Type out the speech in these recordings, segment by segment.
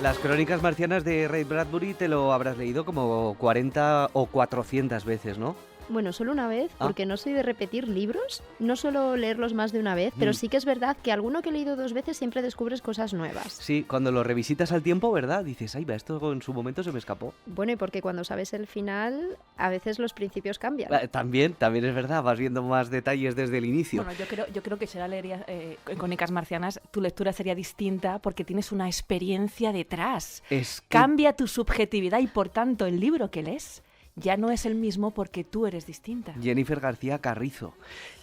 Las Crónicas Marcianas de Ray Bradbury te lo habrás leído como 40 o 400 veces, ¿no? Bueno, solo una vez, Ah. porque no soy de repetir libros, no suelo leerlos más de una vez, pero sí que es verdad que alguno que he leído 2 veces siempre descubres cosas nuevas. Sí, cuando lo revisitas al tiempo, ¿verdad? Dices, ay, va, esto en su momento se me escapó. Bueno, y porque cuando sabes el final, a veces los principios cambian. También es verdad, vas viendo más detalles desde el inicio. Bueno, yo creo que si ahora leerías Crónicas Marcianas, tu lectura sería distinta porque tienes una experiencia detrás. Es que- Cambia tu subjetividad y, por tanto, el libro que lees ya no es el mismo porque tú eres distinta. Jennifer García Carrizo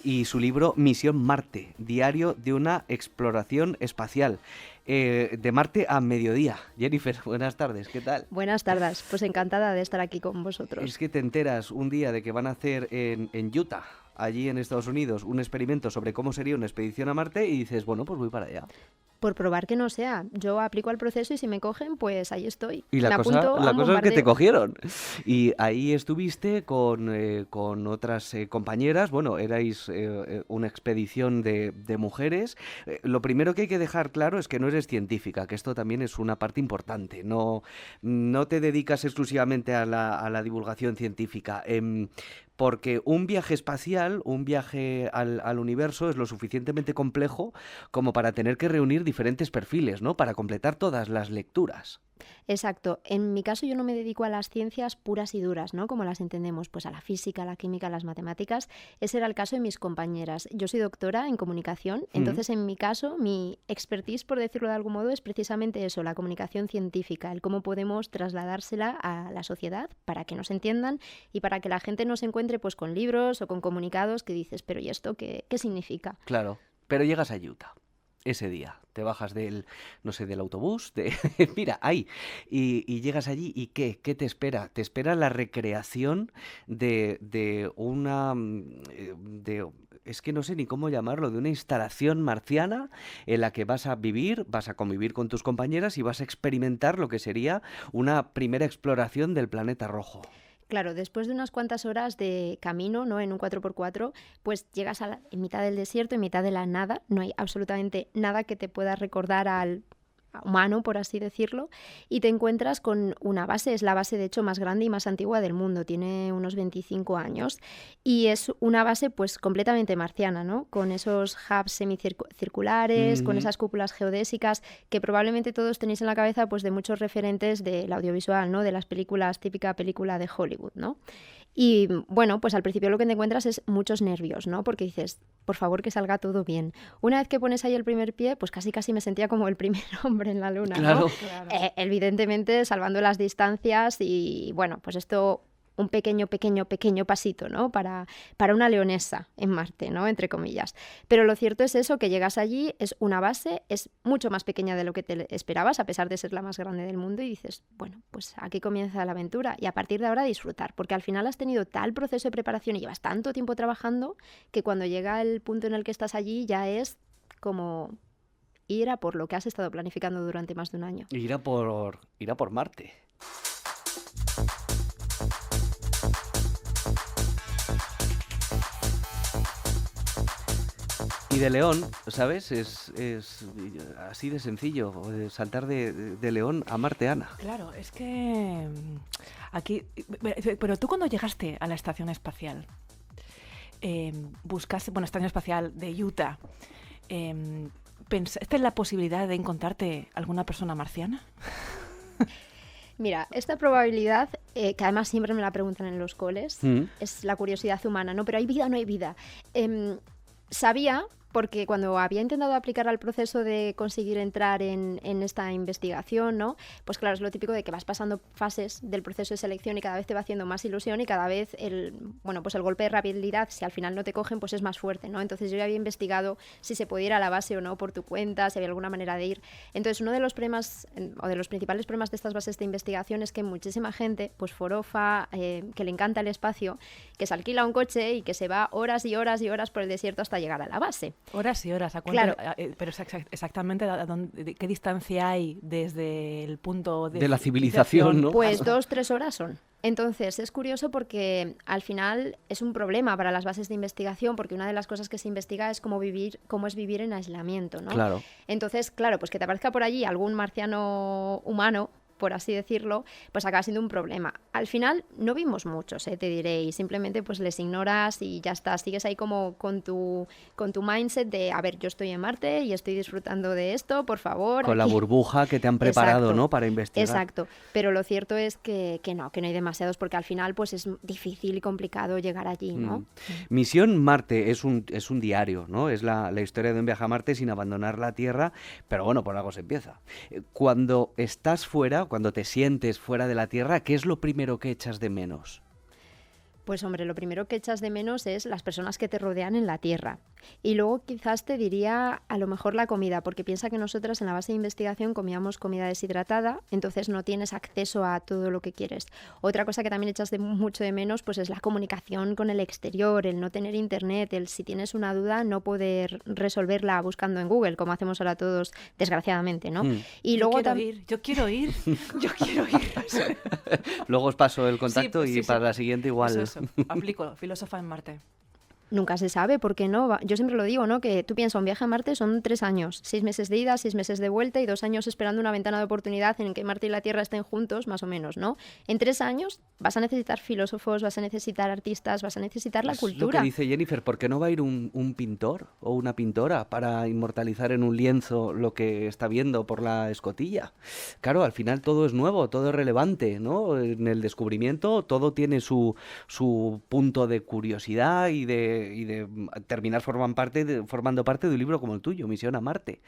y su libro Misión Marte, diario de una exploración espacial. De Marte a mediodía. Jennifer, buenas tardes, ¿qué tal? Buenas tardes, pues encantada de estar aquí con vosotros. Es que te enteras un día de que van a hacer en Utah, allí en Estados Unidos, un experimento sobre cómo sería una expedición a Marte y dices, bueno, pues voy para allá. Por probar que no sea, yo aplico al proceso y si me cogen, pues ahí estoy. Y Me la cosa, apunto a un es que te bombardeo. cogieron. Y ahí estuviste con otras compañeras. Bueno, erais una expedición de mujeres. Lo primero que hay que dejar claro es que no eres científica, que esto también es una parte importante. No te dedicas exclusivamente a la divulgación científica. Porque un viaje espacial, un viaje al universo es lo suficientemente complejo como para tener que reunir diferentes perfiles, ¿no? Para completar todas las lecturas. Exacto. En mi caso yo no me dedico a las ciencias puras y duras, ¿no? Como las entendemos, pues a la física, a la química, a las matemáticas. Ese era el caso de mis compañeras. Yo soy doctora en comunicación, entonces en mi caso mi expertise, por decirlo de algún modo, es precisamente eso, la comunicación científica, el cómo podemos trasladársela a la sociedad para que nos entiendan y para que la gente no se encuentre pues con libros o con comunicados que dices, pero ¿y esto qué significa? Claro, pero llegas a Utah ese día, te bajas no sé, del autobús, mira, ahí, y llegas allí y ¿qué te espera? Te espera la recreación de una, es que no sé ni cómo llamarlo, de una instalación marciana en la que vas a vivir, vas a convivir con tus compañeras y vas a experimentar lo que sería una primera exploración del planeta rojo. Claro, después de unas cuantas horas de camino, ¿no? En un 4x4, pues llegas en mitad del desierto, en mitad de la nada, no hay absolutamente nada que te pueda recordar al humano, por así decirlo, y te encuentras con una base, es la base de hecho más grande y más antigua del mundo, tiene unos 25 años y es una base pues completamente marciana, ¿no? Con esos hubs semicirculares, con esas cúpulas geodésicas que probablemente todos tenéis en la cabeza pues de muchos referentes del audiovisual, ¿no? De las películas, típica película de Hollywood, ¿no? Y bueno, pues al principio lo que te encuentras es muchos nervios, ¿no? Porque dices, por favor que salga todo bien. Una vez que pones ahí el primer pie, pues casi me sentía como el primer hombre en la luna, Claro. ¿no? Claro. Evidentemente salvando las distancias y bueno, pues esto un pequeño pasito, ¿no? Para una leonesa en Marte, ¿no? Entre comillas. Pero lo cierto es eso, que llegas allí, es una base, es mucho más pequeña de lo que te esperabas, a pesar de ser la más grande del mundo, y dices, bueno, pues aquí comienza la aventura y a partir de ahora disfrutar, porque al final has tenido tal proceso de preparación y llevas tanto tiempo trabajando que cuando llega el punto en el que estás allí ya es como ir a por lo que has estado planificando durante más de un año. Ir a por Marte. Y de León, ¿sabes? Es así de sencillo, saltar de León a Marte, Ana. Claro, es que aquí... Pero tú cuando llegaste a la estación espacial, buscaste, bueno, estación espacial de Utah, ¿pensaste en la posibilidad de encontrarte alguna persona marciana? Mira, esta probabilidad, que además siempre me la preguntan en los coles, es la curiosidad humana, ¿no? Pero ¿hay vida o no hay vida? Sabía, porque cuando había intentado aplicar al proceso de conseguir entrar en esta investigación, ¿no? Pues claro, es lo típico de que vas pasando fases del proceso de selección y cada vez te va haciendo más ilusión y cada vez el golpe de realidad, si al final no te cogen, pues es más fuerte, ¿no? Entonces yo ya había investigado si se podía ir a la base o no por tu cuenta, si había alguna manera de ir. Entonces uno de los problemas, o de los principales problemas de estas bases de investigación es que muchísima gente, pues forofa, que le encanta el espacio, que se alquila un coche y que se va horas y horas y horas por el desierto hasta llegar a la base. Horas y horas, ¿a cuánto? Claro. Pero exactamente ¿qué distancia hay desde el punto De la civilización, ¿no? Pues 2-3 horas son. Entonces, es curioso porque al final es un problema para las bases de investigación, porque una de las cosas que se investiga es cómo es vivir en aislamiento, ¿no? Claro. Entonces, claro, pues que te aparezca por allí algún marciano humano, por así decirlo, pues acaba siendo un problema. Al final no vimos muchos, te diré, y simplemente pues les ignoras y ya está. Sigues ahí como con tu mindset de, a ver, yo estoy en Marte y estoy disfrutando de esto, por favor. Con la aquí. burbuja que te han preparado, Exacto, ¿no? Para investigar. Exacto, pero lo cierto es que no hay demasiados, porque al final pues es difícil y complicado llegar allí, ¿no? Misión Marte es un diario, ¿no? Es la historia de un viaje a Marte sin abandonar la Tierra, pero bueno, por algo se empieza. Cuando estás fuera, cuando te sientes fuera de la Tierra, ¿qué es lo primero que echas de menos? Pues hombre, lo primero que echas de menos es las personas que te rodean en la Tierra. Y luego quizás te diría a lo mejor la comida, porque piensa que nosotras en la base de investigación comíamos comida deshidratada, entonces no tienes acceso a todo lo que quieres. Otra cosa que también echas mucho de menos pues es la comunicación con el exterior, el no tener internet, el si tienes una duda no poder resolverla buscando en Google, como hacemos ahora todos, desgraciadamente, ¿no? Y luego yo quiero ir. Luego os paso el contacto Sí, y para la siguiente igual. Eso. Aplico, filósofa en Marte. Nunca se sabe, ¿por qué no? Yo siempre lo digo, ¿no? Que tú piensas, un viaje a Marte son 3 años, 6 meses de ida, 6 meses de vuelta y 2 años esperando una ventana de oportunidad en que Marte y la Tierra estén juntos, más o menos, ¿no? En 3 años vas a necesitar filósofos, vas a necesitar artistas, vas a necesitar la Es cultura. lo que dice Jennifer, ¿por qué no va a ir un pintor o una pintora para inmortalizar en un lienzo lo que está viendo por la escotilla? Claro, al final todo es nuevo, todo es relevante, ¿no? En el descubrimiento todo tiene su punto de curiosidad y de terminar formando parte de un libro como el tuyo, Misión a Marte.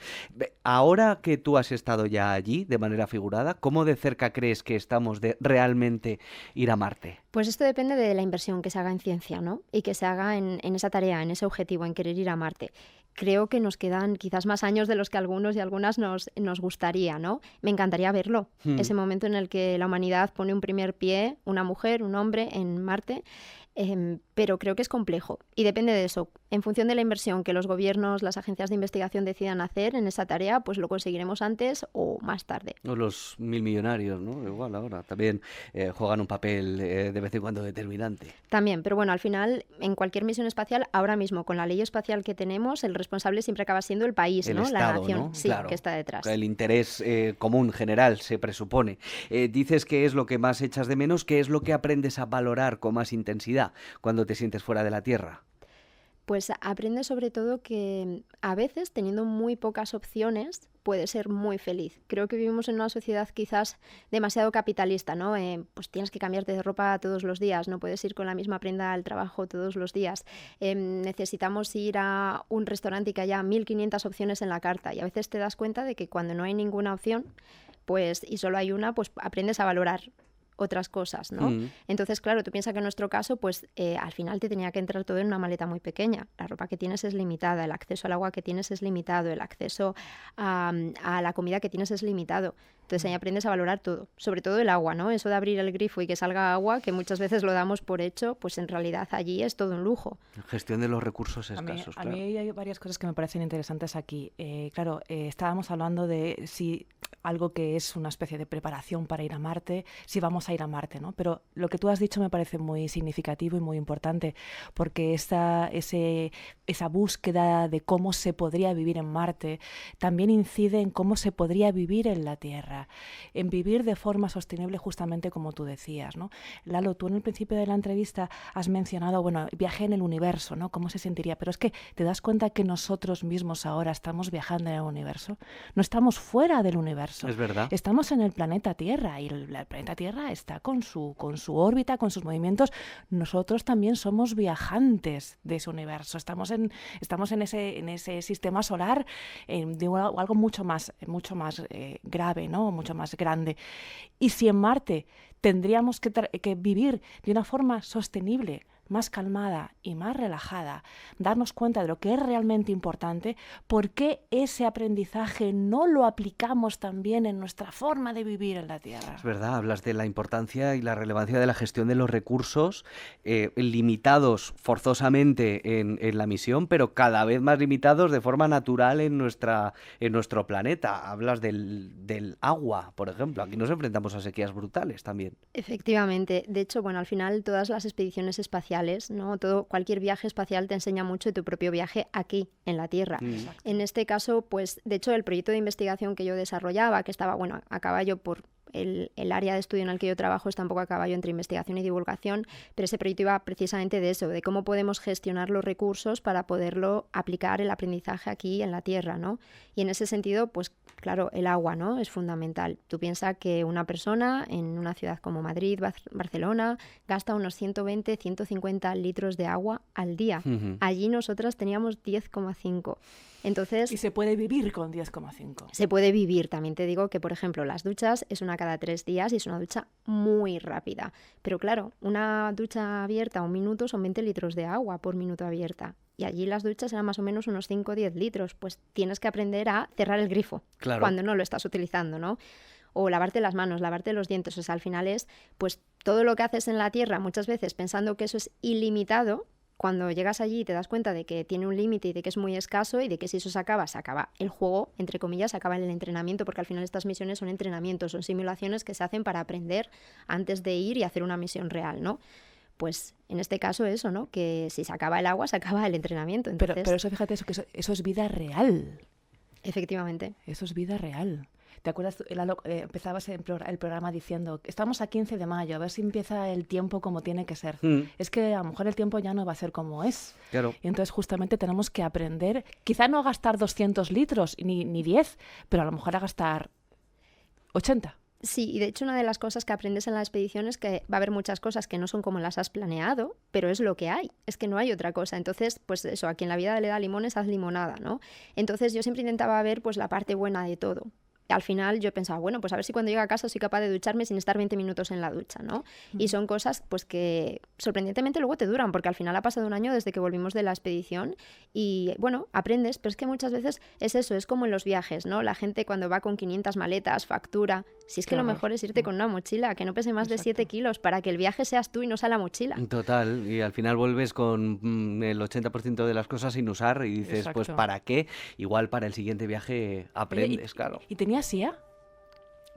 Ahora que tú has estado ya allí de manera figurada, ¿cómo de cerca crees que estamos de realmente ir a Marte? Pues esto depende de la inversión que se haga en ciencia, ¿no? Y que se haga en esa tarea, en ese objetivo, en querer ir a Marte. Creo que nos quedan quizás más años de los que algunos y algunas nos gustaría, ¿no? Me encantaría verlo, ese momento en el que la humanidad pone un primer pie, una mujer, un hombre, en Marte. Pero creo que es complejo y depende de eso. En función de la inversión que los gobiernos, las agencias de investigación decidan hacer en esa tarea, pues lo conseguiremos antes o más tarde. O los 1000 millonarios, ¿no? Igual ahora también juegan un papel de vez en cuando determinante. También, pero bueno, al final, en cualquier misión espacial, ahora mismo, con la ley espacial que tenemos, el responsable siempre acaba siendo el país, el ¿no? Estado, la nación, ¿no? sí, Claro, que está detrás. El interés común, general, se presupone. Dices que es lo que más echas de menos, ¿qué es lo que aprendes a valorar con más intensidad cuando te sientes fuera de la Tierra? Pues aprende sobre todo que a veces, teniendo muy pocas opciones, puedes ser muy feliz. Creo que vivimos en una sociedad quizás demasiado capitalista, ¿no? Pues tienes que cambiarte de ropa todos los días, no puedes ir con la misma prenda al trabajo todos los días. Necesitamos ir a un restaurante y que haya 1500 opciones en la carta, y a veces te das cuenta de que cuando no hay ninguna opción, pues y solo hay una, pues aprendes a valorar otras cosas, ¿no? Entonces, claro, tú piensas que en nuestro caso, pues al final te tenía que entrar todo en una maleta muy pequeña. La ropa que tienes es limitada, el acceso al agua que tienes es limitado, el acceso a la comida que tienes es limitado. Entonces ahí aprendes a valorar todo, sobre todo el agua, ¿no? Eso de abrir el grifo y que salga agua, que muchas veces lo damos por hecho, pues en realidad allí es todo un lujo. Gestión de los recursos escasos, A mí hay varias cosas que me parecen interesantes aquí. Estábamos hablando de si algo que es una especie de preparación para ir a Marte, si vamos a ir a Marte, ¿no? Pero lo que tú has dicho me parece muy significativo y muy importante, porque esa búsqueda de cómo se podría vivir en Marte también incide en cómo se podría vivir en la Tierra, en vivir de forma sostenible, justamente como tú decías, ¿no? Lalo, tú en el principio de la entrevista has mencionado, bueno, viaje en el universo, ¿no? ¿Cómo se sentiría? Pero es que te das cuenta que nosotros mismos ahora estamos viajando en el universo, no estamos fuera del universo. Es verdad. Estamos en el planeta Tierra y el planeta Tierra está con su órbita, con sus movimientos. Nosotros también somos viajantes de ese universo. Estamos en ese sistema solar de algo mucho más grave, ¿no? Mucho más grande. Y si en Marte tendríamos que vivir de una forma sostenible más calmada y más relajada, darnos cuenta de lo que es realmente importante, ¿por qué ese aprendizaje no lo aplicamos también en nuestra forma de vivir en la Tierra? Es verdad, hablas de la importancia y la relevancia de la gestión de los recursos limitados forzosamente en la misión, pero cada vez más limitados de forma natural en nuestro planeta. Hablas del agua, por ejemplo. Aquí nos enfrentamos a sequías brutales también. Efectivamente. De hecho, bueno, al final todas las expediciones espaciales, ¿no? Cualquier viaje espacial te enseña mucho de tu propio viaje aquí, en la Tierra. En este caso, pues, de hecho, el proyecto de investigación que yo desarrollaba, que estaba, bueno, a caballo por el área de estudio en el que yo trabajo está un poco a caballo entre investigación y divulgación, pero ese proyecto iba precisamente de eso, de cómo podemos gestionar los recursos para poderlo aplicar el aprendizaje aquí en la Tierra, ¿no? Y en ese sentido, pues claro, el agua, ¿no? Es fundamental. Tú piensas que una persona en una ciudad como Madrid, Barcelona, gasta unos 120, 150 litros de agua al día. Allí nosotras teníamos 10,5. Entonces, y se puede vivir con 10,5. Se puede vivir. También te digo que, por ejemplo, las duchas es una cada 3 días y es una ducha muy rápida. Pero claro, una ducha abierta, un minuto, son 20 litros de agua por minuto abierta. Y allí las duchas eran más o menos unos 5 o 10 litros. Pues tienes que aprender a cerrar el grifo cuando no lo estás utilizando, ¿no? O lavarte las manos, lavarte los dientes. O sea, al final es pues todo lo que haces en la Tierra, muchas veces pensando que eso es ilimitado. Cuando llegas allí te das cuenta de que tiene un límite y de que es muy escaso y de que si eso se acaba el juego, entre comillas, se acaba el entrenamiento, porque al final estas misiones son entrenamientos, son simulaciones que se hacen para aprender antes de ir y hacer una misión real, ¿no? Pues en este caso eso, ¿no? Que si se acaba el agua, se acaba el entrenamiento. Entonces, pero eso, fíjate, eso es vida real. Efectivamente. Eso es vida real. ¿Te acuerdas? Empezabas el programa diciendo, estamos a 15 de mayo, a ver si empieza el tiempo como tiene que ser. Es que a lo mejor el tiempo ya no va a ser como es. Claro. Y entonces justamente tenemos que aprender, quizá no a gastar 200 litros ni 10, pero a lo mejor a gastar 80. Sí, y de hecho una de las cosas que aprendes en la expedición es que va a haber muchas cosas que no son como las has planeado, pero es lo que hay, es que no hay otra cosa. Entonces, pues eso, a quien la vida le da limones, haz limonada, ¿no? Entonces yo siempre intentaba ver pues la parte buena de todo. Al final yo pensaba, bueno, pues a ver si cuando llegue a casa soy capaz de ducharme sin estar 20 minutos en la ducha, ¿no? Y son cosas pues que sorprendentemente luego te duran, porque al final ha pasado un año desde que volvimos de la expedición y bueno, aprendes, pero es que muchas veces es eso, es como en los viajes, ¿no? La gente cuando va con 500 maletas, factura, si es que lo mejor es irte con una mochila que no pese más de 7 kilos para que el viaje seas tú y no sea la mochila. Total, y al final vuelves con el 80% de las cosas sin usar y dices, pues ¿para qué? Igual para el siguiente viaje aprendes, claro. ¿Y tenías IA?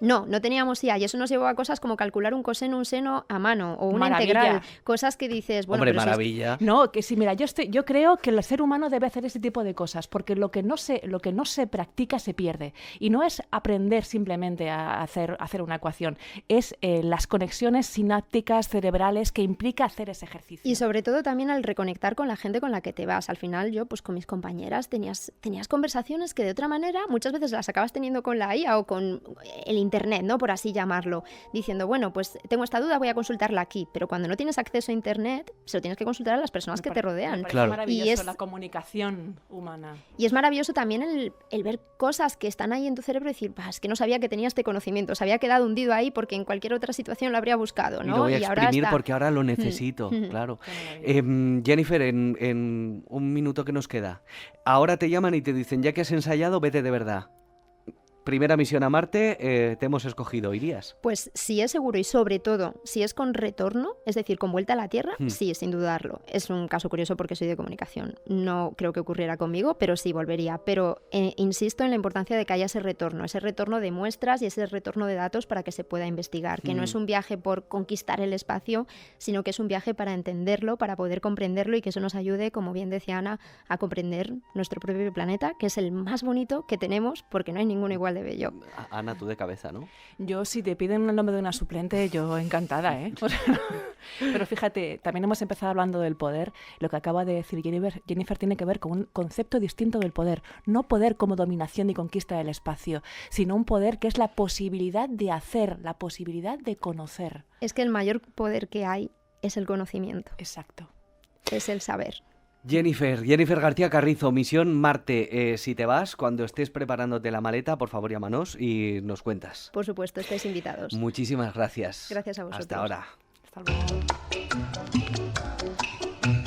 No teníamos IA y eso nos llevó a cosas como calcular un coseno, un seno a mano o una Maravilla. integral, cosas que dices, bueno, Hombre, pero maravilla. No, que sí, mira, yo creo que el ser humano debe hacer ese tipo de cosas, porque lo que no se practica se pierde. Y no es aprender simplemente a hacer una ecuación, es las conexiones sinápticas cerebrales que implica hacer ese ejercicio. Y sobre todo también al reconectar con la gente con la que te vas. Al final yo, pues con mis compañeras, tenías conversaciones que de otra manera muchas veces las acabas teniendo con la IA o con el Internet, ¿no? Por así llamarlo, diciendo, bueno, pues tengo esta duda, voy a consultarla aquí, pero cuando no tienes acceso a Internet, se lo tienes que consultar a las personas que te rodean. Claro. Maravilloso y es la comunicación humana. Y es maravilloso también el ver cosas que están ahí en tu cerebro y decir, es que no sabía que tenía este conocimiento, se había quedado hundido ahí porque en cualquier otra situación lo habría buscado, ¿no? Y lo voy a exprimir ahora porque ahora lo necesito, claro. Jennifer, en un minuto que nos queda, ahora te llaman y te dicen, ya que has ensayado, vete de verdad. Primera misión a Marte, te hemos escogido, ¿irías? Pues si es seguro y sobre todo si es con retorno, es decir, con vuelta a la Tierra, sí, sin dudarlo. Es un caso curioso porque soy de comunicación. No creo que ocurriera conmigo, pero sí volvería. Pero insisto en la importancia de que haya ese retorno de muestras y ese retorno de datos para que se pueda investigar. Que no es un viaje por conquistar el espacio, sino que es un viaje para entenderlo, para poder comprenderlo y que eso nos ayude, como bien decía Ana, a comprender nuestro propio planeta, que es el más bonito que tenemos porque no hay ninguno igual de bello. Ana, tú de cabeza, ¿no? Yo, si te piden el nombre de una suplente, yo encantada, ¿eh? Pero fíjate, también hemos empezado hablando del poder. Lo que acaba de decir Jennifer tiene que ver con un concepto distinto del poder. No poder como dominación y conquista del espacio, sino un poder que es la posibilidad de hacer, la posibilidad de conocer. Es que el mayor poder que hay es el conocimiento. Exacto. Es el saber. Jennifer García Carrizo, misión Marte. Si te vas, cuando estés preparándote la maleta, por favor llámanos y nos cuentas. Por supuesto, estáis invitados. Muchísimas gracias. Gracias a vosotros. Hasta ahora. Hasta luego.